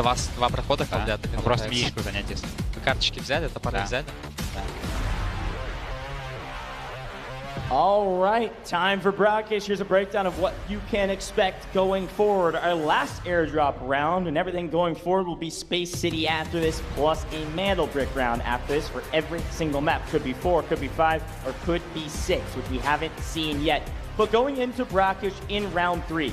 Два прохода для Ну, просто мишку занять, если. Вы карточки взяли, топоры Да. взяли? Да. All right, time for Brakkesh. Here's a breakdown of what you can expect going forward. Our last airdrop round and everything going forward will be Space City after this, plus a Mantle Brick round after this for every single map. Could be 4, could be 5, or could be 6, which we haven't seen yet. But going into Brakkesh in round 3,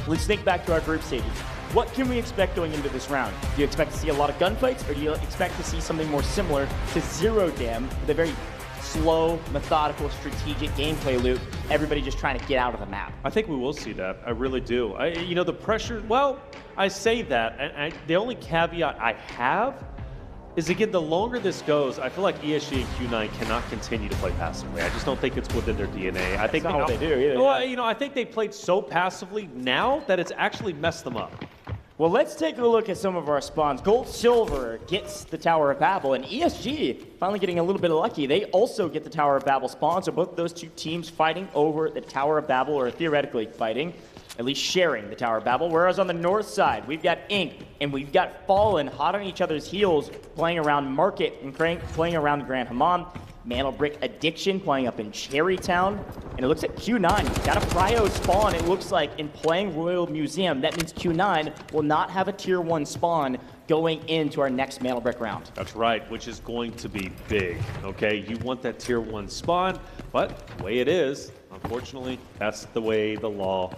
let's think back to our group stages. What can we expect going into this round? Do you expect to see a lot of gunfights, or do you expect to see something more similar to Zero Dam with a very slow, methodical, strategic gameplay loop, everybody just trying to get out of the map? I think we will see that. I really do. You know, the pressure, well, I say that, and the only caveat I have is, again, the longer this goes, I feel like ESG and Q9 cannot continue to play passively. I just don't think it's within their DNA. I think not what they do either. Well, you know, I think they played so passively now that it's actually messed them up. Well, let's take a look at some of our spawns. Gold Silver gets the Tower of Babel, and ESG finally getting a little bit lucky. They also get the Tower of Babel spawn, so both those two teams fighting over the Tower of Babel, or theoretically fighting, at least sharing the Tower of Babel. Whereas on the north side, we've got Ink and we've got Fallen hot on each other's heels, playing around Market and Crank, playing around Grand Hammam. Mantle Brick Addiction playing up in Cherrytown. And it looks like Q9 got a Cryo spawn, it looks like, in playing Royal Museum. That means Q9 will not have a Tier 1 spawn going into our next Mantle Brick round. That's right, which is going to be big, okay? You want that Tier 1 spawn, but the way it is, unfortunately, that's the way the law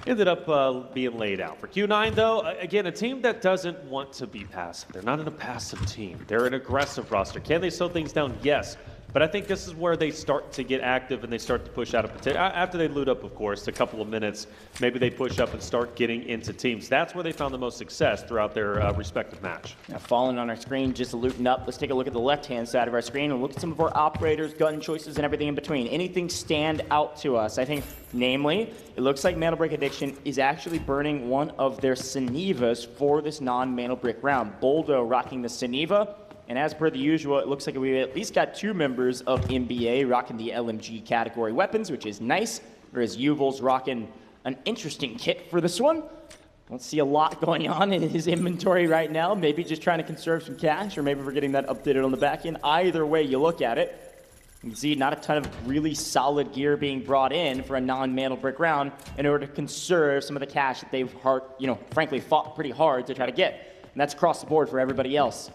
ended up being laid out. For Q9, though, again, a team that doesn't want to be passive. They're not a passive team. They're an aggressive roster. Can they slow things down? Yes. But I think this is where they start to get active and they start to push out a potential. After they loot up, of course, a couple of minutes, maybe they push up and start getting into teams. That's where they found the most success throughout their respective match. Now, Fallen on our screen, just looting up. Let's take a look at the left-hand side of our screen and look at some of our operators, gun choices, and everything in between. Anything stand out to us? I think, namely, it looks like Mantle Brick Addiction is actually burning one of their Cenevas for this non-Mantle Brick round. Boldo rocking the Ceneva. And as per the usual, it looks like we at least got 2 members of NBA rocking the LMG category weapons, which is nice, whereas Yuval's rocking an interesting kit for this one. Don't see a lot going on in his inventory right now. Maybe just trying to conserve some cash, or maybe we're getting that updated on the back end. Either way you look at it, you can see not a ton of really solid gear being brought in for a non-Mantle Brick round in order to conserve some of the cash that they've, frankly, fought pretty hard to try to get. And that's across the board for everybody else.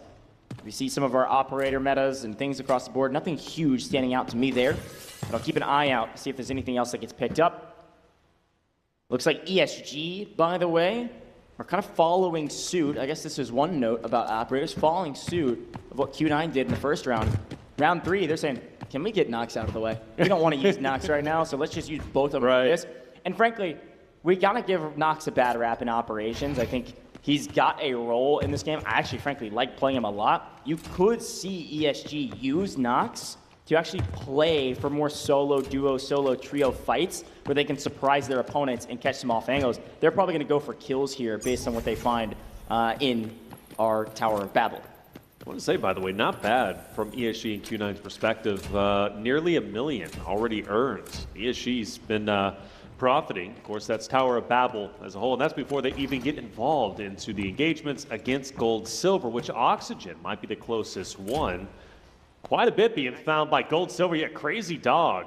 We see some of our operator metas and things across the board. Nothing huge standing out to me there, but I'll keep an eye out to see if there's anything else that gets picked up. Looks like ESG, by the way, are kind of following suit. I guess this is one note about operators, following suit of what Q9 did in the first round. Round 3, they're saying, can we get Nox out of the way? We don't want to use Nox right now, so let's just use both of them for this. And frankly, we gotta give Nox a bad rap in operations. I think he's got a role in this game. I actually, frankly, like playing him a lot. You could see ESG use Nox to actually play for more solo, duo, solo, trio fights where they can surprise their opponents and catch them off angles. They're probably going to go for kills here based on what they find in our Tower of Babel. I want to say, by the way, not bad from ESG and Q9's perspective. Nearly $1 million already earned. ESG's been profiting. Of course, that's Tower of Babel as a whole, and that's before they even get involved into the engagements against Gold Silver, which Oxygen might be the closest one. Quite a bit being found by Gold Silver. Yeah, Crazy Dog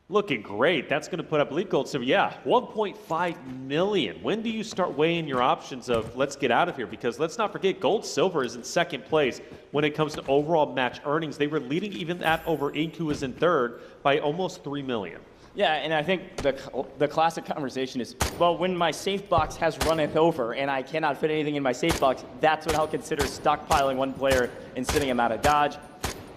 looking great. That's going to put up, I believe, Gold Silver. Yeah, 1.5 million. When do you start weighing your options of let's get out of here? Because let's not forget, Gold Silver is in second place when it comes to overall match earnings. They were leading even that over Ink, who is in third, by almost 3 million. Yeah, and I think the classic conversation is, well, when my safe box has runneth over and I cannot fit anything in my safe box, that's when I'll consider stockpiling one player and sitting him out of dodge.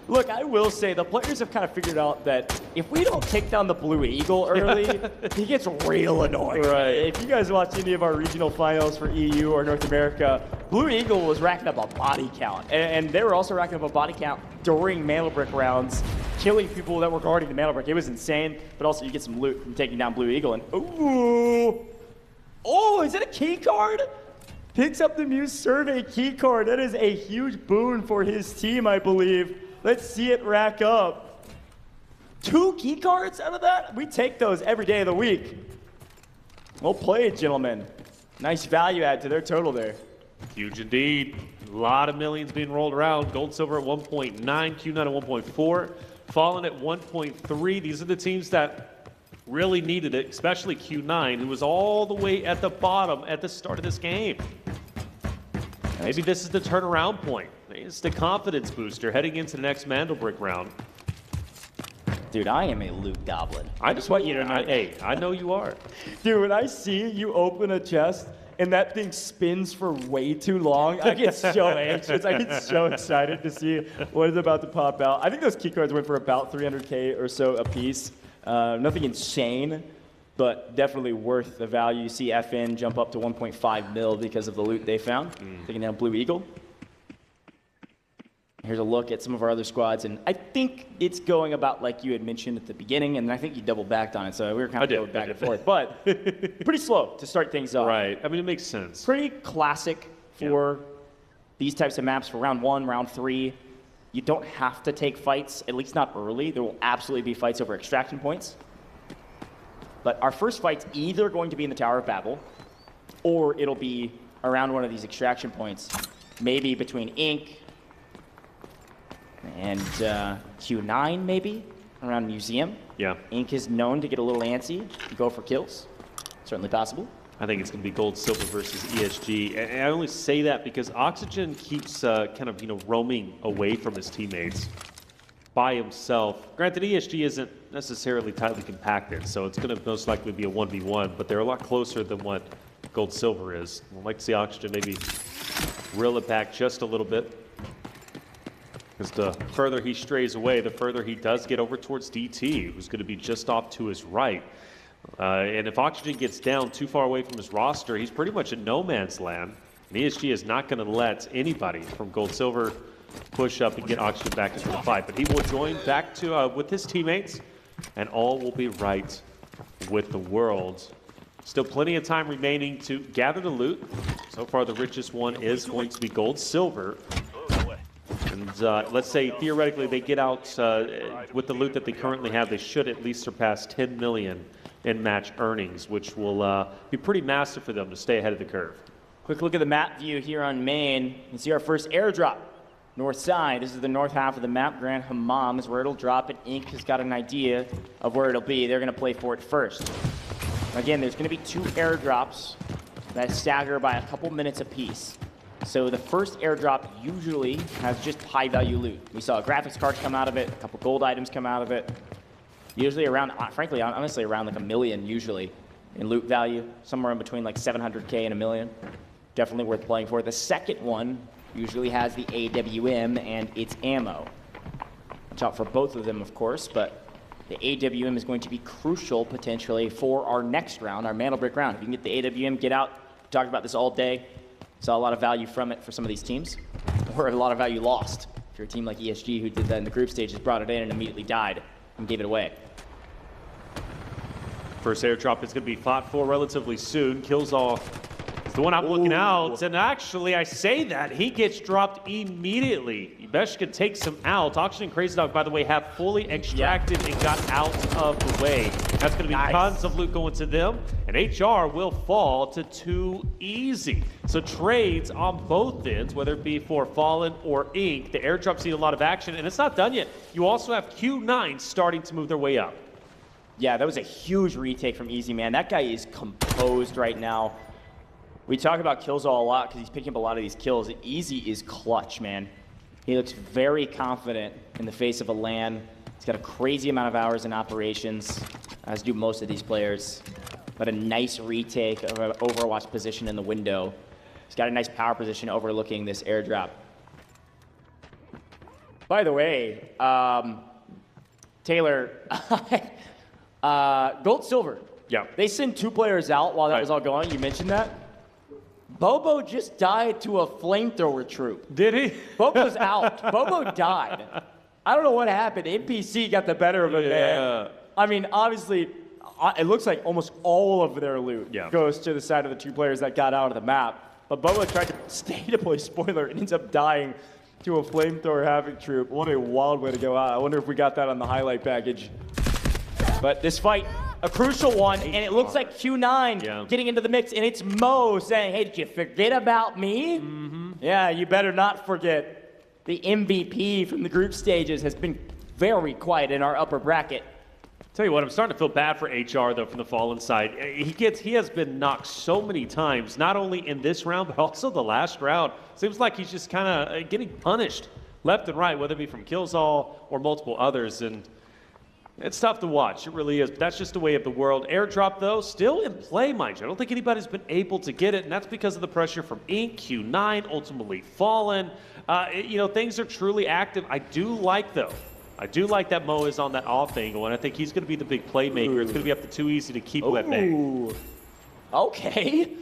Look, I will say the players have kind of figured out that if we don't take down the Blue Eagle early, he gets real annoying. Right. If you guys watch any of our regional finals for EU or North America, Blue Eagle was racking up a body count. And they were also racking up a body count during Mantle Brick rounds, killing people that were guarding the Mantle Brick. It was insane, but also you get some loot from taking down Blue Eagle. And ooh! Oh, is it a key card? Picks up the Muse Survey key card. That is a huge boon for his team, I believe. Let's see it rack up. 2 key cards out of that? We take those every day of the week. Well played, gentlemen. Nice value add to their total there. Huge indeed. A lot of millions being rolled around. Gold, silver at 1.9, Q9 at 1.4, Fallen at 1.3. These are the teams that really needed it, especially Q9, who was all the way at the bottom at the start of this game. Maybe this is the turnaround point. It's the confidence booster heading into the next Mandelbrick round. Dude, I am a loot goblin. I just want you to know. Hey, I know you are. Dude, when I see you open a chest and that thing spins for way too long, I get so anxious. I get so excited to see what is about to pop out. I think those key cards went for about 300K or so a piece. Nothing insane, but definitely worth the value. You see FN jump up to 1.5 mil because of the loot they found. Taking down Blue Eagle. Here's a look at some of our other squads, and I think it's going about like you had mentioned at the beginning, and I think you double backed on it, so we were kind of going back and forth. But pretty slow to start things off. Right. I mean, it makes sense. Pretty classic for these types of maps for round 1, round 3. You don't have to take fights, at least not early. There will absolutely be fights over extraction points. But our first fight's either going to be in the Tower of Babel, or it'll be around one of these extraction points, maybe between Ink and Q9, maybe, around Museum. Yeah. Ink is known to get a little antsy, go for kills. Certainly possible. I think it's going to be gold, silver versus ESG. And I only say that because Oxygen keeps kind of, roaming away from his teammates by himself. Granted, ESG isn't necessarily tightly compacted, so it's going to most likely be a 1v1, but they're a lot closer than what gold, silver is. I'd like to see Oxygen maybe reel it back just a little bit. Because the further he strays away, the further he does get over towards DT, who's going to be just off to his right. And if Oxygen gets down too far away from his roster, he's pretty much in no man's land. And ESG is not going to let anybody from Gold Silver push up and get Oxygen back into the fight. But he will join back to with his teammates, and all will be right with the world. Still plenty of time remaining to gather the loot. So far, the richest one is going to be Gold Silver. And let's say, theoretically, they get out with the loot that they currently have. They should at least surpass 10 million in match earnings, which will be pretty massive for them to stay ahead of the curve. Quick look at the map view here on main. You can see our first airdrop. North side, this is the north half of the map. Grand Hammam is where it'll drop, and Ink has got an idea of where it'll be. They're going to play for it first. Again, there's going to be 2 airdrops that stagger by a couple minutes apiece. So the first airdrop usually has just high-value loot. We saw a graphics card come out of it, a couple gold items come out of it. Usually around, frankly, honestly, around like $1 million usually in loot value. Somewhere in between like 700K and $1 million. Definitely worth playing for. The second one usually has the AWM and its ammo. Watch out for both of them, of course, but the AWM is going to be crucial potentially for our next round, our Mandelbrick round. If you can get the AWM, get out. We talked about this all day. Saw a lot of value from it for some of these teams, or a lot of value lost. If you're a team like ESG who did that in the group stages, brought it in and immediately died and gave it away. First airdrop is going to be fought for relatively soon. Killzall is the one I'm looking out, and actually I say that, he gets dropped immediately. Beshka takes him out. Oxygen and Crazy Dog, by the way, have fully extracted and got out of the way. That's going to be tons of loot going to them, and HR will fall to 2 easy. So trades on both ends, whether it be for Fallen or Ink, the airdrops need a lot of action, and it's not done yet. You also have Q9 starting to move their way up. Yeah, that was a huge retake from Easy, man. That guy is composed right now. We talk about Killzall a lot because he's picking up a lot of these kills. Easy is clutch, man. He looks very confident in the face of a LAN. He's got a crazy amount of hours in operations, as do most of these players. But a nice retake of an Overwatch position in the window. He's got a nice power position overlooking this airdrop. By the way, Taylor, Gold Silver. Yeah. They sent 2 players out while that was all going. You mentioned that. Bobo just died to a flamethrower troop. Did he? Bobo's out. Bobo died. I don't know what happened. NPC got the better of him, man. I mean, obviously, it looks like almost all of their loot goes to the side of the 2 players that got out of the map. But Bobo tried to stay deploy, spoiler, and ends up dying to a flamethrower Havoc troop. What a wild way to go out. I wonder if we got that on the highlight package. But this fight a crucial one, and it looks like Q9 getting into the mix, and it's Mo saying, hey, did you forget about me? Yeah, you better not forget. The MVP from the group stages has been very quiet in our upper bracket. Tell you what, I'm starting to feel bad for HR though from the Fallen side. He has been knocked so many times, not only in this round but also the last round. Seems like he's just kind of getting punished left and right, whether it be from Killzall or multiple others, and it's tough to watch. It really is. But that's just the way of the world. Airdrop though, still in play, mind you. I don't think anybody's been able to get it, and that's because of the pressure from Inc, Q9, ultimately Fallen. Things are truly active. I do like that Mo is on that off angle, and I think he's going to be the big playmaker. It's going to be up to too easy to keep at bay. Okay.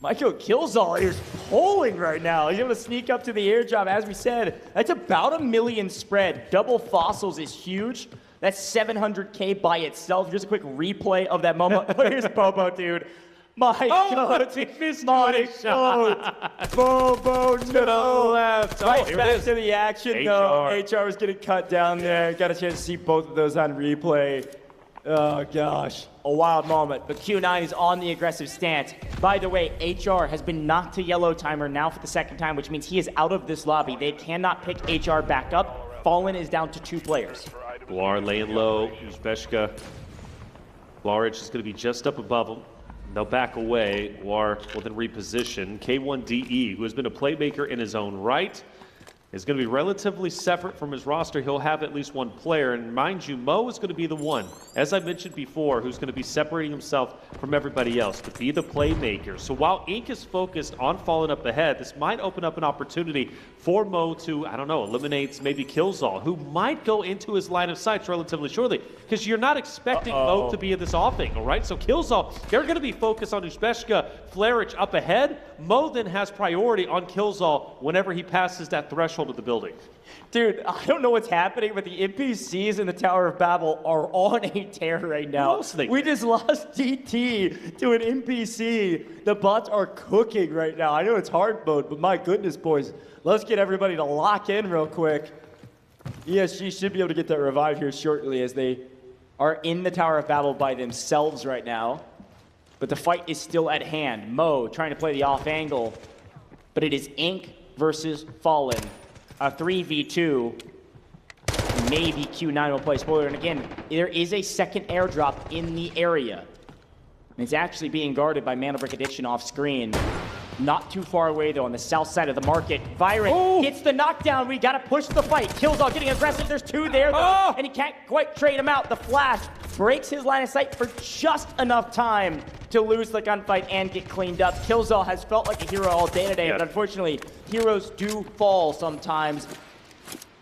Michael Killzall is pulling right now. He's able to sneak up to the airdrop. As we said, that's about $1 million spread. Double fossils is huge. That's 700K by itself. Here's a quick replay of that moment. Here's Bobo, dude. My God. He missed my shot. Bobo to the left. Right here it back is. to the action. No, HR was getting cut down there. Got a chance to see both of those on replay. Oh, gosh. A wild moment. But Q9 is on the aggressive stance. By the way, HR has been knocked to yellow timer now for the second time, which means he is out of this lobby. They cannot pick HR back up. Fallen is down to 2 players. Blar laying low. Uzbeshka. Blaric is going to be just up above him. They'll back away. War will then reposition. K1DE, who has been a playmaker in his own right, is going to be relatively separate from his roster. He'll have at least one player. And mind you, Mo is going to be the one, as I mentioned before, who's going to be separating himself from everybody else to be the playmaker. So while Inc is focused on falling up ahead, this might open up an opportunity for Mo to, I don't know, eliminate maybe Killzall, who might go into his line of sight relatively shortly, because you're not expecting Mo to be in this off angle, right? So Killzall, they're going to be focused on Uzbeshka, Flarich up ahead. Mo then has priority on Killzall whenever he passes that threshold of the building. Dude, I don't know what's happening, but the NPCs in the Tower of Babel are on a tear right now. We just lost DT to an NPC. The bots are cooking right now. I know it's hard mode, but my goodness, boys. Let's get everybody to lock in real quick. ESG should be able to get that revive here shortly, as they are in the Tower of Babel by themselves right now. But the fight is still at hand. Mo trying to play the off angle, but it is Inc versus Fallen. A 3v2. Maybe Q9 will play spoiler. And again, there is a second airdrop in the area. And it's actually being guarded by Mana Brick Addiction off screen. Not too far away, though, on the south side of the market. Viren gets the knockdown. We got to push the fight. Killzall getting aggressive. There's 2 there, though, and he can't quite trade him out. The flash breaks his line of sight for just enough time to lose the gunfight and get cleaned up. Killzall has felt like a hero all day today, but unfortunately, heroes do fall sometimes.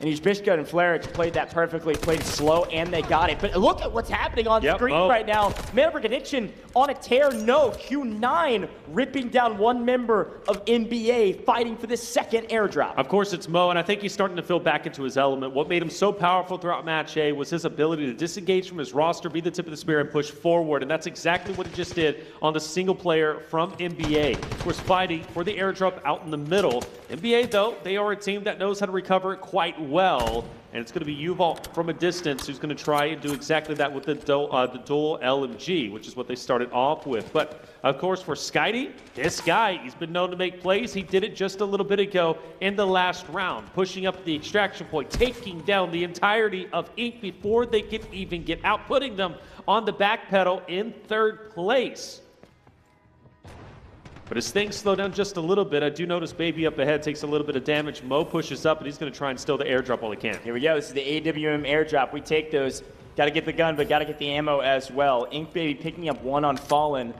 And Uzbeshka and Flarich played that perfectly, played slow, and they got it. But look at what's happening on screen right now. Mana Brick Addiction on a tear. No, Q9 ripping down one member of NBA, fighting for this second airdrop. Of course, it's Mo, and I think he's starting to feel back into his element. What made him so powerful throughout Match A was his ability to disengage from his roster, be the tip of the spear, and push forward. And that's exactly what he just did on the single player from NBA. Of course, fighting for the airdrop out in the middle. NBA, though, they are a team that knows how to recover it quite well, and it's going to be Yuval from a distance who's going to try and do exactly that with the dual LMG, which is what they started off with. But of course, for Skydie, this guy, he's been known to make plays. He did it just a little bit ago in the last round, pushing up the extraction point, taking down the entirety of Inc before they could even get out, putting them on the back pedal in 3rd place. But as things slow down just a little bit, I do notice Baby up ahead takes a little bit of damage. Mo pushes up, and he's going to try and steal the airdrop while he can. Here we go. This is the AWM airdrop. We take those. Got to get the gun, but got to get the ammo as well. Inc Baby picking up 1 on Fallen.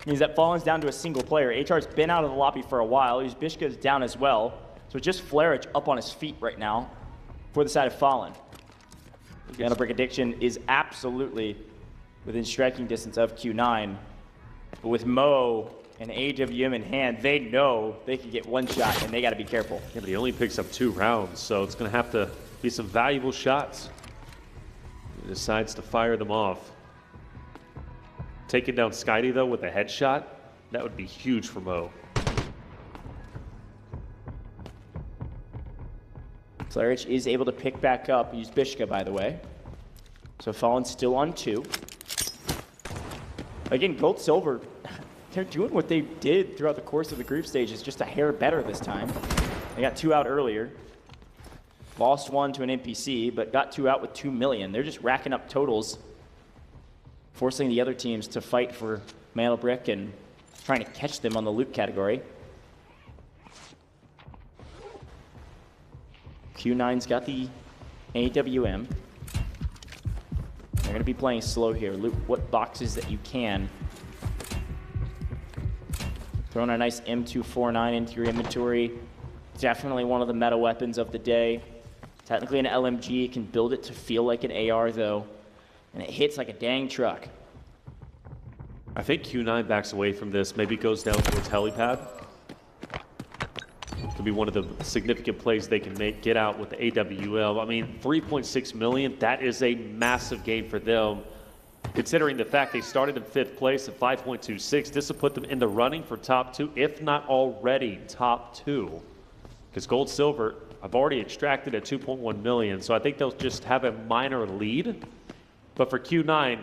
Means that Fallen's down to a single player. HR's been out of the lobby for a while. Uzbeshka's down as well. So just Flarich up on his feet right now for the side of Fallen. Mana Brick Addiction is absolutely within striking distance of Q9. But with Mo and AWM in hand, they know they can get one shot, and they got to be careful. Yeah, but he only picks up 2 rounds, so it's going to have to be some valuable shots. He decides to fire them off. Taking down Skydie, though, with a headshot, that would be huge for Mo. Flarich is able to pick back up. Uzbeshka, by the way. So Fallen's still on 2. Again, Gold Silver, they're doing what they did throughout the course of the group stages, just a hair better this time. They got 2 out earlier. Lost 1 to an NPC, but got 2 out with 2 million. They're just racking up totals, forcing the other teams to fight for Mantle Brick and trying to catch them on the loot category. Q9's got the AWM. They're going to be playing slow here. Loot what boxes that you can. Throwing a nice M249 into your inventory. Definitely one of the meta weapons of the day. Technically an LMG. You can build it to feel like an AR though. And it hits like a dang truck. I think Q9 backs away from this, maybe goes down towards helipad. Could be one of the significant plays they can make, get out with the AWL. I mean, 3.6 million, that is a massive gain for them. Considering the fact they started in 5th place at 5.26, this will put them in the running for top 2, if not already top 2. Because Gold Silver, I've already extracted at 2.1 million, so I think they'll just have a minor lead. But for Q9,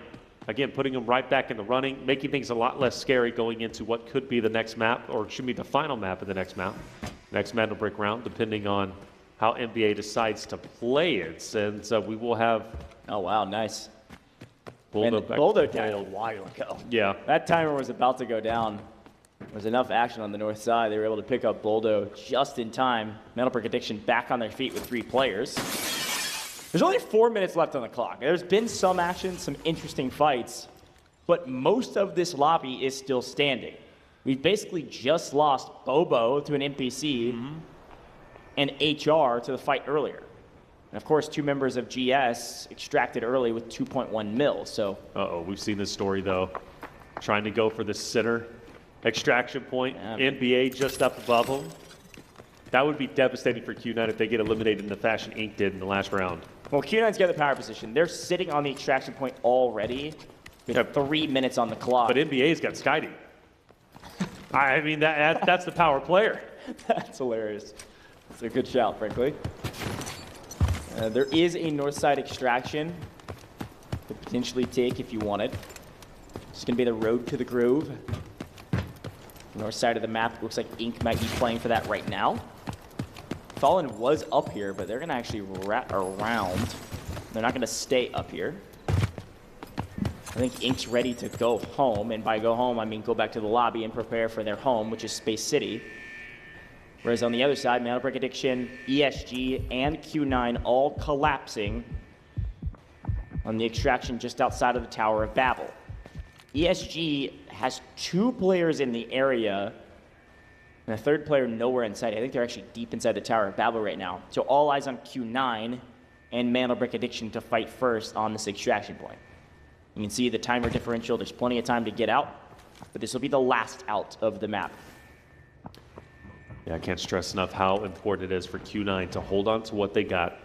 again, putting them right back in the running, making things a lot less scary going into what could be the next map, or should be the final map of the next map. Next Mantle Brick round, depending on how NBA decides to play it. And so we will have... Oh, wow, nice. Boldo died a while ago. Yeah. That timer was about to go down. There was enough action on the north side. They were able to pick up Boldo just in time. Mantle Brick Addiction back on their feet with 3 players. There's only 4 minutes left on the clock. There's been some action, some interesting fights, but most of this lobby is still standing. We've basically just lost Bobo to an NPC and HR to the fight earlier. And of course, 2 members of GS extracted early with 2.1 mil, so. Uh-oh, we've seen this story though. Trying to go for the center extraction point. Yeah. NBA just up above them. That would be devastating for Q9 if they get eliminated in the fashion Inc. did in the last round. Well, Q9's got the power position. They're sitting on the extraction point already. We have 3 minutes on the clock. But NBA's got Skydie. I mean, that's the power player. That's hilarious. It's a good shout, frankly. There is a north side extraction to potentially take if you wanted. It's going to be the road to the Grove. North side of the map looks like Inc. might be playing for that right now. Fallen was up here, but they're going to actually wrap around. They're not going to stay up here. I think Inc's ready to go home, and by go home, I mean go back to the lobby and prepare for their home, which is Space City. Whereas on the other side, Mantle Brick Addiction, ESG, and Q9 all collapsing on the extraction just outside of the Tower of Babel. ESG has 2 players in the area, and a 3rd player nowhere in sight. I think they're actually deep inside the Tower of Babel right now. So all eyes on Q9 and Mantle Brick Addiction to fight first on this extraction point. You can see the timer differential. There's plenty of time to get out, but this will be the last out of the map. Yeah, I can't stress enough how important it is for Q9 to hold on to what they got.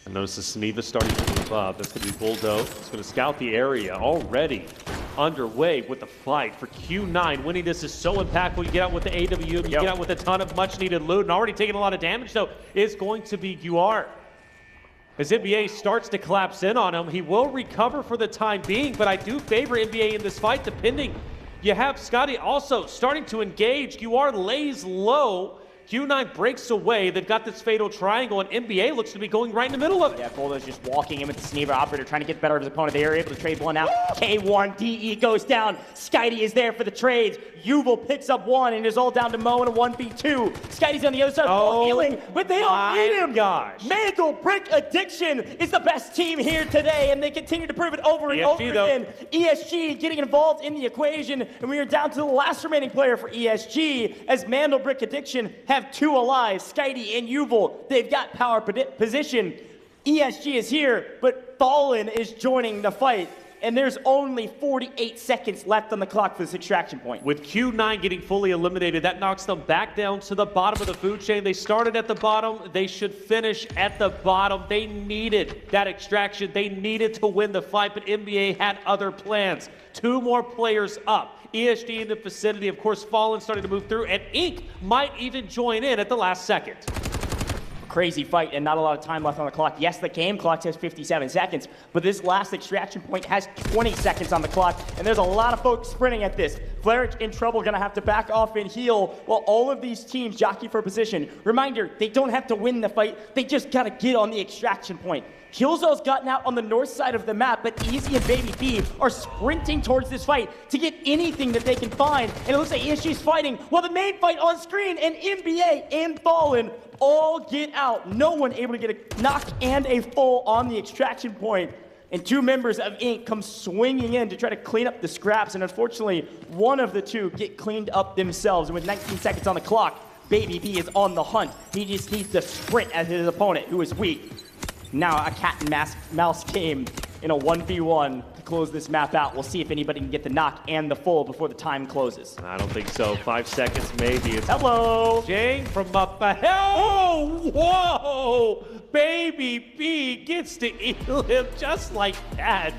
I notice the Sneva starting to move up. That's going to be Bulldo. It's going to scout the area already underway with the fight for Q9. Winning this is so impactful. You get out with the AW, you get out with a ton of much needed loot, and already taking a lot of damage, though, is going to be UR. As NBA starts to collapse in on him, he will recover for the time being, but I do favor NBA in this fight, depending. You have Scotty also starting to engage. UR lays low. Q9 breaks away. They've got this fatal triangle, and NBA looks to be going right in the middle of it. Yeah, Boldo's just walking in with the Sneva operator, trying to get better of his opponent. They are able to trade one out. K1, DE goes down. Skydie is there for the trades. Yuval picks up 1, and it's all down to Mo and a 1v2. Skydie's on the other side, healing, but they don't need him. Gosh. Mantle Brick Addiction is the best team here today, and they continue to prove it over and over again. ESG getting involved in the equation, and we are down to the last remaining player for ESG, as Mantle Brick Addiction have 2 alive, Skydie and Yuval. They've got power position. ESG is here, but Fallen is joining the fight. And there's only 48 seconds left on the clock for this extraction point. With Q9 getting fully eliminated, that knocks them back down to the bottom of the food chain. They started at the bottom. They should finish at the bottom. They needed that extraction. They needed to win the fight, but NBA had other plans. 2 more players up. ESG in the vicinity, of course, Fallen starting to move through, and Inc. might even join in at the last second. crazy fight and not a lot of time left on the clock. Yes, the game clock says 57 seconds, but this last extraction point has 20 seconds on the clock, and there's a lot of folks sprinting at this. Flarich in trouble, gonna have to back off and heal while all of these teams jockey for position. Reminder, they don't have to win the fight, they just gotta get on the extraction point. Killzone's gotten out on the north side of the map, but Easy and Baby B are sprinting towards this fight to get anything that they can find, and it looks like ESG's fighting while the main fight on screen, and NBA and Fallen all get out. No one able to get a knock and a full on the extraction point. And two members of Inc. come swinging in to try to clean up the scraps, and unfortunately, one of the two get cleaned up themselves. And with 19 seconds on the clock, Baby B is on the hunt. He just needs to sprint at his opponent, who is weak. Now a cat and mouse game in a 1v1 to close this map out. We'll see if anybody can get the knock and the full before the time closes. I don't think so. 5 seconds maybe. It's Hello! Jay from up ahead. Oh, whoa! Baby B gets to heal him just like that.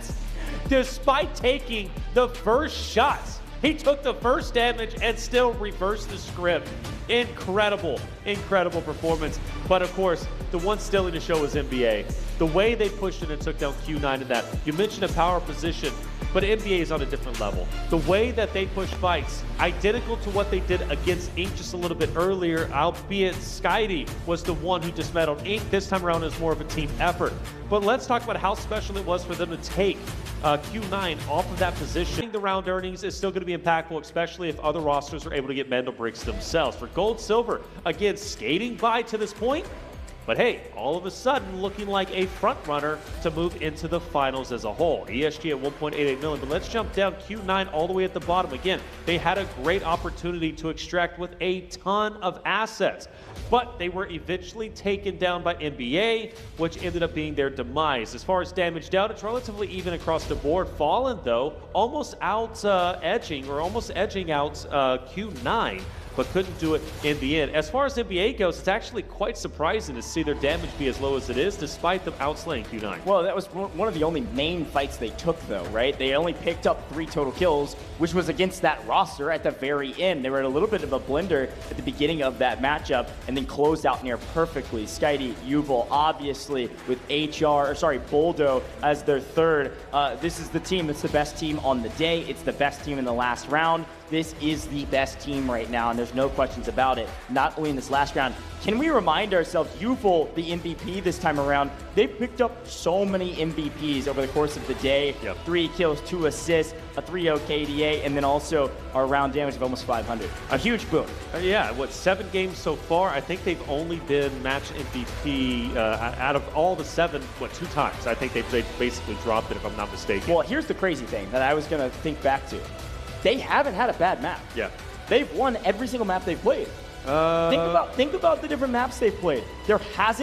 Despite taking the first shots, he took the first damage and still reversed the script. Incredible, incredible performance. But of course, the one stealing the show was NBA. The way they pushed it and took down Q9 in that. You mentioned a power position, but NBA is on a different level. The way that they push fights, identical to what they did against Inc. just a little bit earlier, albeit Skydie was the one who dismantled Inc. This time around is more of a team effort. But let's talk about how special it was for them to take Q9 off of that position. The round earnings is still going to be impactful, especially if other rosters are able to get Mandel bricks themselves. For Gold Silver, again, skating by to this point, but hey, all of a sudden looking like a front runner to move into the finals as a whole. ESG at 1.88 million, but let's jump down Q9 all the way at the bottom. Again, they had a great opportunity to extract with a ton of assets, but they were eventually taken down by NBA, which ended up being their demise. As far as damage down, it's relatively even across the board. Fallen, though, almost out edging out Q9, but couldn't do it in the end. As far as NBA goes, it's actually quite surprising to see their damage be as low as it is, despite them outslaying Q9. Well, that was one of the only main fights they took, though, right? They only picked up 3 total kills, which was against that roster at the very end. They were in a little bit of a blender at the beginning of that matchup, and then closed out near perfectly. Skydie, Yuval, obviously, with Boldo as their third. This is the team that's the best team on the day. It's the best team in the last round. This is the best team right now, and there's no questions about it. Not only in this last round, can we remind ourselves, Yuval, the MVP this time around, they picked up so many MVPs over the course of the day. Yep. 3 kills, 2 assists, a 3-0 KDA, and then also a round damage of almost 500. A huge boom. Yeah, 7 games so far? I think they've only been match MVP out of all the 7, 2 times. I think they basically dropped it, if I'm not mistaken. Well, here's the crazy thing that I was going to think back to. They haven't had a bad map. Yeah. They've won every single map they've played. Think about the different maps they've played. There hasn't